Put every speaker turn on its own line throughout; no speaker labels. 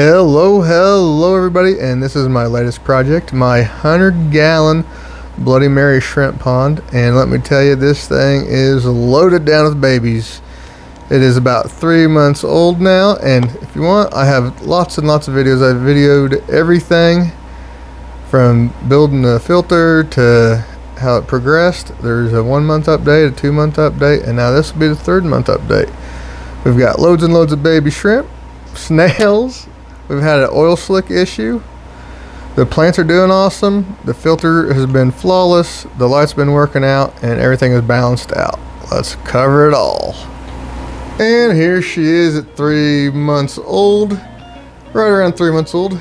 Hello everybody, and this is my latest project, my 100-gallon Bloody Mary shrimp pond. And let me tell you, this thing is loaded down with babies. It is about 3 months old now, and if you want, I have lots and lots of videos. I've videoed everything from building the filter to how it progressed. There's a 1 month update, a 2 month update, and now this will be the 3rd month update. We've got loads and loads of baby shrimp, snails. We've had an oil slick issue. The plants are doing awesome. The filter has been flawless. The light's been working out, and everything is balanced out. Let's cover it all. And here she is at 3 months old, right around 3 months old.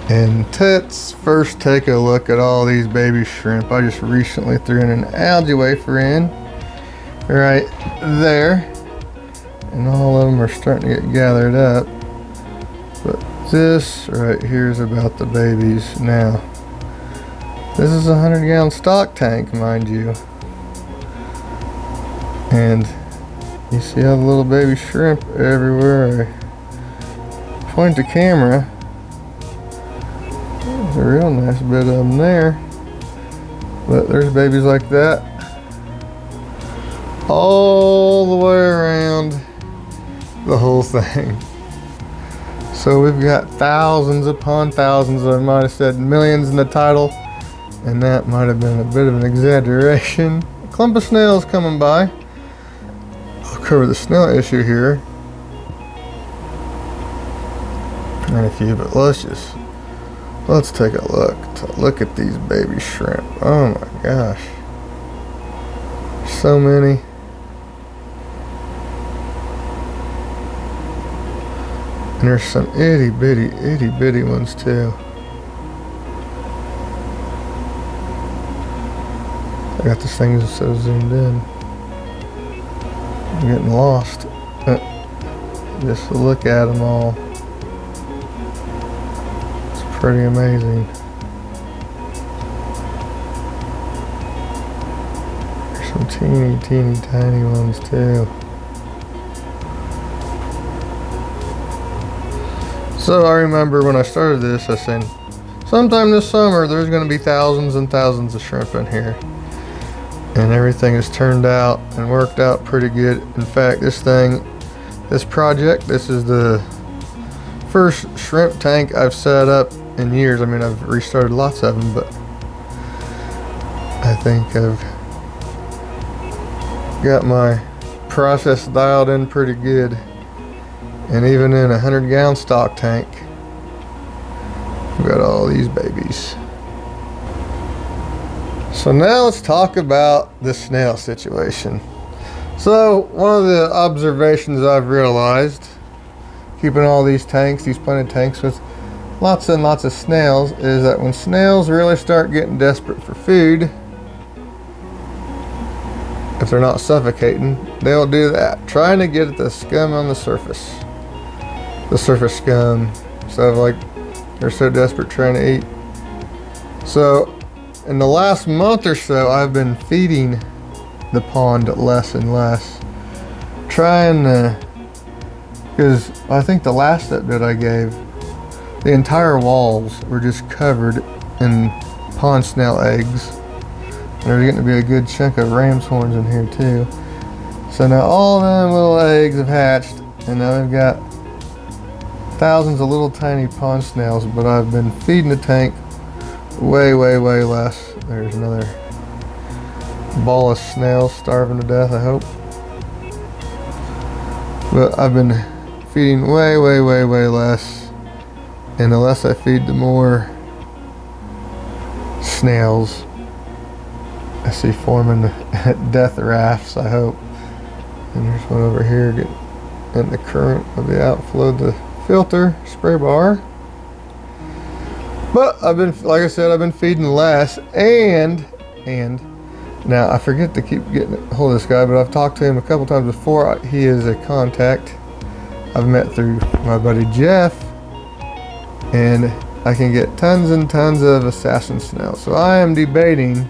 And let's first take a look at all these baby shrimp. I just recently threw in an algae wafer in right there, and all of them are starting to get gathered up. But this right here is about the babies now. This is a 100-gallon stock tank, mind you. And you see all the little baby shrimp everywhere. I point the camera. There's a real nice bit of them there. But there's babies like that all the way around the whole thing. So we've got thousands upon thousands. I might have said millions in the title, and that might have been a bit of an exaggeration. A clump of snails coming by. I'll cover the snail issue here in a few, but let's take a look at these baby shrimp. Oh my gosh, so many. And there's some itty bitty ones too. I got this thing so zoomed in, I'm getting lost. Just to look at them all, it's pretty amazing. There's some teeny tiny ones too. So I remember when I started this, I said, sometime this summer there's going to be thousands and thousands of shrimp in here. And everything has turned out and worked out pretty good. In fact, this project, this is the first shrimp tank I've set up in years. I mean, I've restarted lots of them, but I think I've got my process dialed in pretty good. And even in a 100-gallon stock tank, we've got all these babies. So now let's talk about the snail situation. So one of the observations I've realized, keeping all these planted tanks with lots and lots of snails, is that when snails really start getting desperate for food, if they're not suffocating, they'll do that, trying to get at the scum on the surface. The surface scum. So like, they're so desperate trying to eat. So in the last month or so, I've been feeding the pond less and less, trying to, because I think the last update I gave, the entire walls were just covered in pond snail eggs. And there's getting to be a good chunk of ram's horns in here too. So now all them little eggs have hatched, and now they've got thousands of little tiny pond snails, but I've been feeding the tank way less. There's another ball of snails starving to death, I hope. But I've been feeding way less, and the less I feed, the more snails I see forming death rafts, I hope. And there's one over here getting in the current of the outflow of the filter spray bar. But I've been, like I said, I've been feeding less, and now I forget to keep getting a hold of this guy, but I've talked to him a couple times before. He is a contact I've met through my buddy Jeff, and I can get tons and tons of assassin snails. So I am debating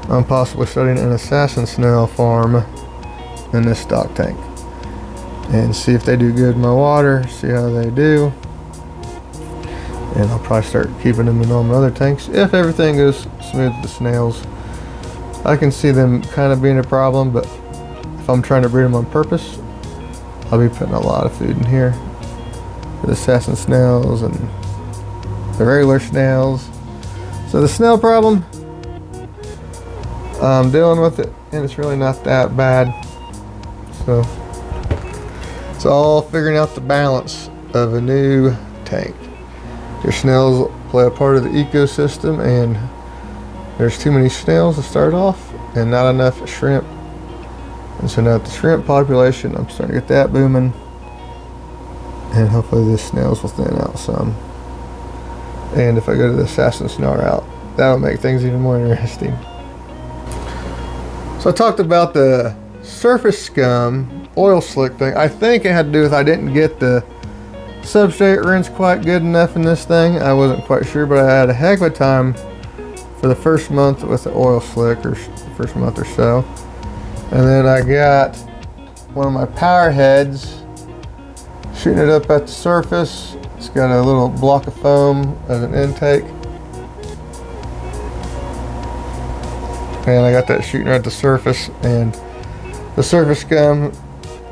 on possibly starting an assassin snail farm in this stock tank. and see if they do good in my water, see how they do. And I'll probably start keeping them in all my other tanks if everything goes smooth with the snails. I can see them kind of being a problem, but if I'm trying to breed them on purpose, I'll be putting a lot of food in here. The assassin snails and the regular snails. So the snail problem, I'm dealing with it, and it's really not that bad. So it's all figuring out the balance of a new tank. Your snails play a part of the ecosystem, and there's too many snails to start off and not enough shrimp. And so now the shrimp population, I'm starting to get that booming, and hopefully the snails will thin out some. And if I go to the assassin snail route, that'll make things even more interesting. So I talked about the surface scum oil slick thing. I think it had to do with I didn't get the substrate rinse quite good enough in this thing. I wasn't quite sure, but I had a heck of a time for the first month with the oil slick, or first month or so. And then I got one of my power heads, shooting it up at the surface. It's got a little block of foam as an intake. And I got that shooting right at the surface, and the surface scum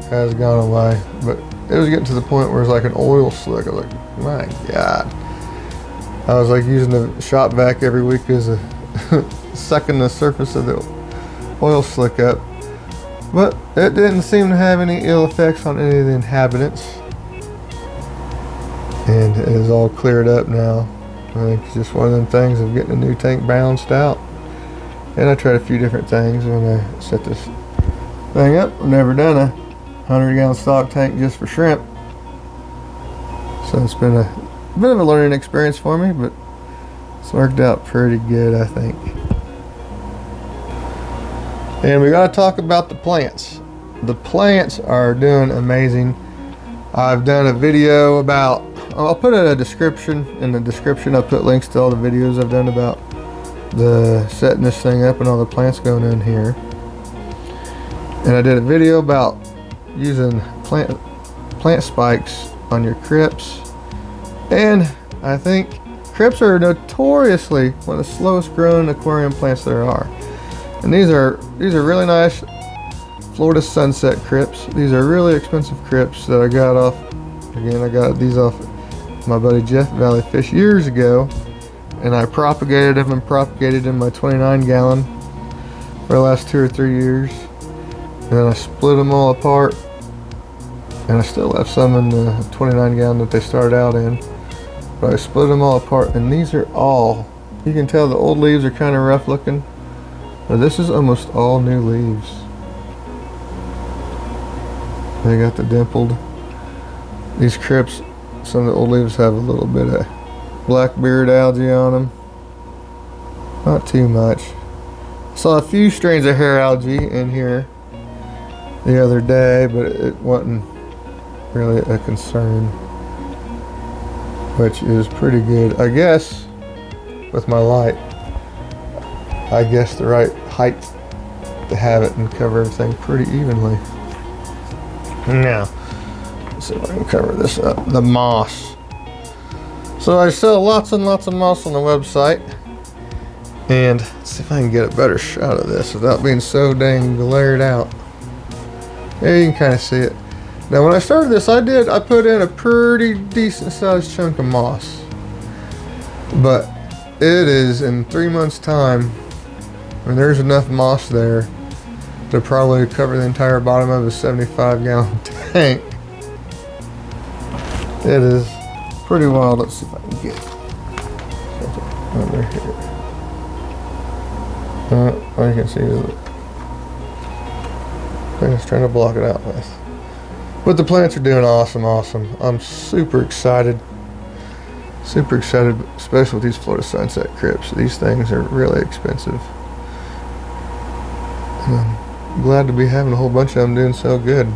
has gone away. But it was getting to the point where it was like an oil slick. I was like, my God. I was like using the shop vac every week as a sucking the surface of the oil slick up. But it didn't seem to have any ill effects on any of the inhabitants. And it is all cleared up now. I think it's just one of them things of getting a new tank balanced out. And I tried a few different things when I set this thing up. I've never done a 100-gallon stock tank just for shrimp. So it's been a bit of a learning experience for me, but it's worked out pretty good, I think. And we got to talk about the plants. The plants are doing amazing. I've done a video about, I'll put in the description I'll put links to all the videos I've done about the setting this thing up and all the plants going in here. And I did a video about using plant spikes on your crypts. And I think crypts are notoriously one of the slowest growing aquarium plants there are. And these are really nice Florida sunset crypts. These are really expensive crypts that I got off, again, I got these off my buddy Jeff Valley Fish years ago. And I propagated them in my 29-gallon for the last 2 or 3 years. And then I split them all apart. And I still left some in the 29-gallon that they started out in. But I split them all apart, and these are all, you can tell the old leaves are kind of rough looking. But this is almost all new leaves. They got the dimpled. These crypts, some of the old leaves have a little bit of blackbeard algae on them. Not too much. Saw a few strains of hair algae in here the other day, but it wasn't really a concern, which is pretty good. I guess with my light, I guess the right height to have it and cover everything pretty evenly. Now, let's see if I can cover this up. The moss. So I sell lots and lots of moss on the website, and let's see if I can get a better shot of this without being so dang glared out. There you can kind of see it. Now when I started this, I put in a pretty decent sized chunk of moss, but it is in 3 months time, when there's enough moss there to probably cover the entire bottom of a 75-gallon tank. It is pretty wild. Let's see if I can get it under here. All you can see is the thing it's trying to block it out with. But the plants are doing awesome. I'm super excited, especially with these Florida sunset crypts. These things are really expensive. And I'm glad to be having a whole bunch of them doing so good.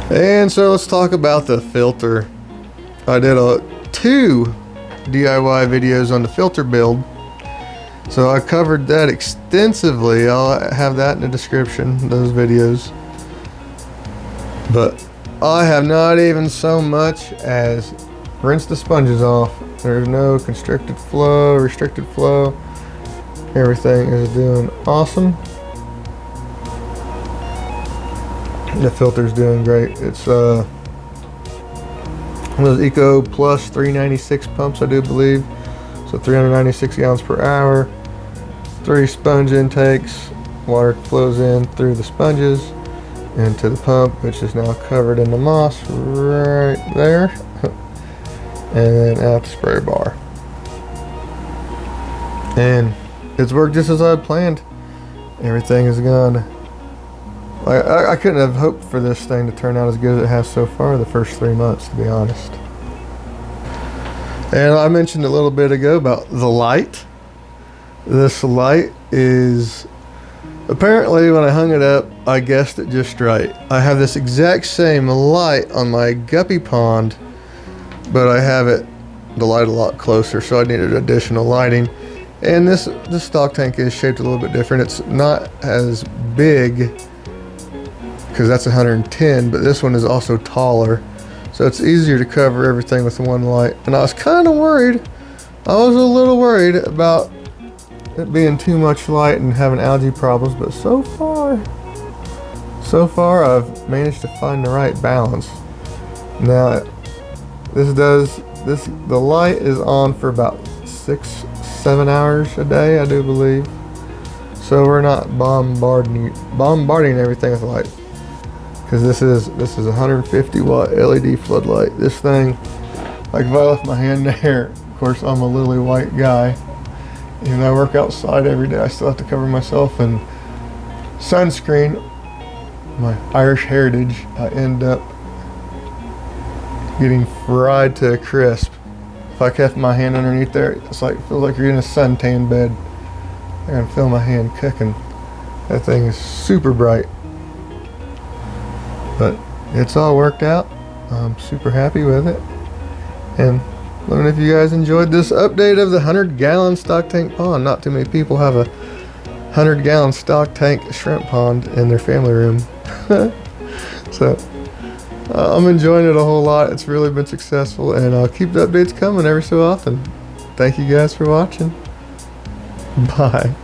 And so let's talk about the filter. I did 2 DIY videos on the filter build. So I covered that extensively. I'll have that in the description, those videos. But I have not even so much as rinsed the sponges off. There's no constricted flow, restricted flow. Everything is doing awesome. The filter's doing great. It's one of those Eco Plus 396 pumps, I do believe. So 396 gallons per hour. 3 sponge intakes. Water flows in through the sponges into the pump, which is now covered in the moss right there. And then out the spray bar. And it's worked just as I had planned. Everything is gone. I couldn't have hoped for this thing to turn out as good as it has so far the first 3 months, to be honest. And I mentioned a little bit ago about the light. This light is, apparently when I hung it up, I guessed it just right. I have this exact same light on my guppy pond, but I have the light a lot closer, so I needed additional lighting. And this stock tank is shaped a little bit different. It's not as big, because that's 110, but this one is also taller, so it's easier to cover everything with one light. And I was kind of worried. I was a little worried about it being too much light and having algae problems, but so far I've managed to find the right balance. Now the light is on for about 6-7 hours a day, I do believe. So we're not bombarding everything with light, because this is a 150 watt LED floodlight. This thing, like if I left my hand there, of course I'm a lily white guy, and I work outside every day. I still have to cover myself in sunscreen. My Irish heritage, I end up getting fried to a crisp. If I kept my hand underneath there, it's like, feels like you're in a suntan bed. I can feel my hand cooking. That thing is super bright. But it's all worked out. I'm super happy with it. And let me know if you guys enjoyed this update of the 100-gallon stock tank pond. Not too many people have a 100-gallon stock tank shrimp pond in their family room. So I'm enjoying it a whole lot. It's really been successful, and I'll keep the updates coming every so often. Thank you guys for watching. Bye.